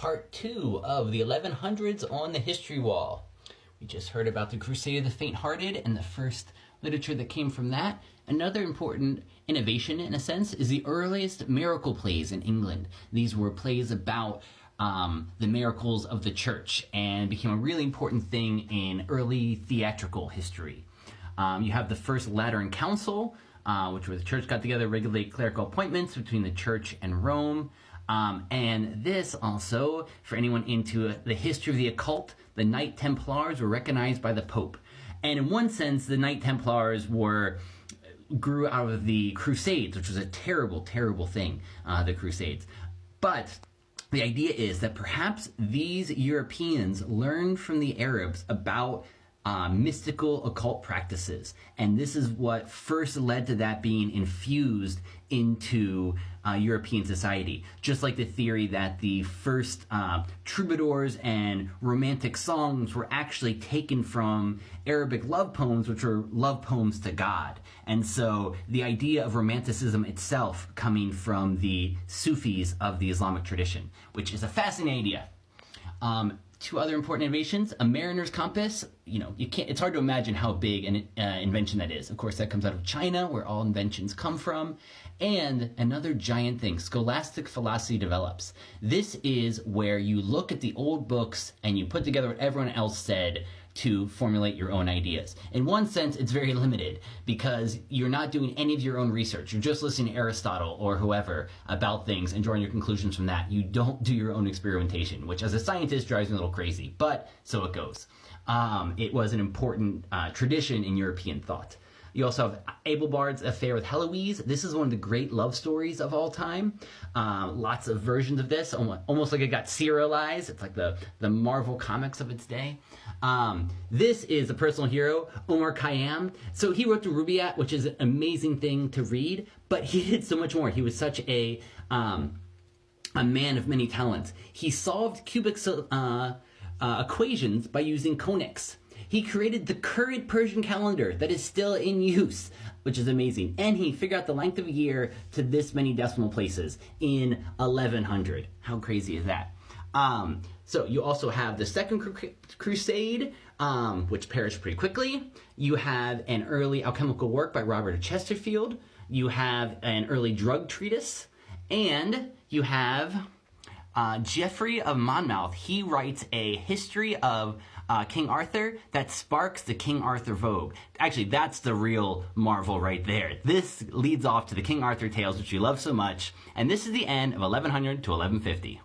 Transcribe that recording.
part 2 of the 1100s on the history wall. We just heard about the Crusade of the Faint-Hearted and the first literature that came from that. Another important innovation, in a sense, is the earliest miracle plays in England. These were plays about the miracles of the church and became a really important thing in early theatrical history. You have the First Lateran Council, which where the church got together to regulate clerical appointments between the church and Rome. And this also, for anyone into the history of the occult, the Knight Templars were recognized by the Pope. And in one sense, the Knight Templars grew out of the Crusades, which was a terrible, terrible thing, the Crusades. But the idea is that perhaps these Europeans learned from the Arabs about mystical occult practices. And this is what first led to that being infused into European society. Just like the theory that the first troubadours and romantic songs were actually taken from Arabic love poems, which were love poems to God. And so the idea of romanticism itself coming from the Sufis of the Islamic tradition, which is a fascinating idea. Two other important innovations: a mariner's compass. It's hard to imagine how big an invention that is. Of course, that comes out of China, where all inventions come from. And another giant thing, scholastic philosophy develops. This is where you look at the old books and you put together what everyone else said to formulate your own ideas. In one sense, it's very limited because you're not doing any of your own research. You're just listening to Aristotle or whoever about things and drawing your conclusions from that. You don't do your own experimentation, which as a scientist drives me a little crazy, but so it goes. It was an important tradition in European thought. You also have Abelbard's affair with Heloise. This is one of the great love stories of all time. Lots of versions of this, almost like it got serialized. It's like the Marvel comics of its day. This is a personal hero, Omar Khayyam. So he wrote the Rubaiyat, which is an amazing thing to read, but he did so much more. He was such a man of many talents. He solved cubic equations by using conics. He created the current Persian calendar that is still in use, which is amazing. And he figured out the length of a year to this many decimal places in 1100. How crazy is that? So you also have the Second Crusade, which perished pretty quickly. You have an early alchemical work by Robert of Chesterfield. You have an early drug treatise. And you have Geoffrey of Monmouth. He writes a history of King Arthur that sparks the King Arthur vogue. Actually, that's the real marvel right there. This leads off to the King Arthur tales, which we love so much. And this is the end of 1100 to 1150.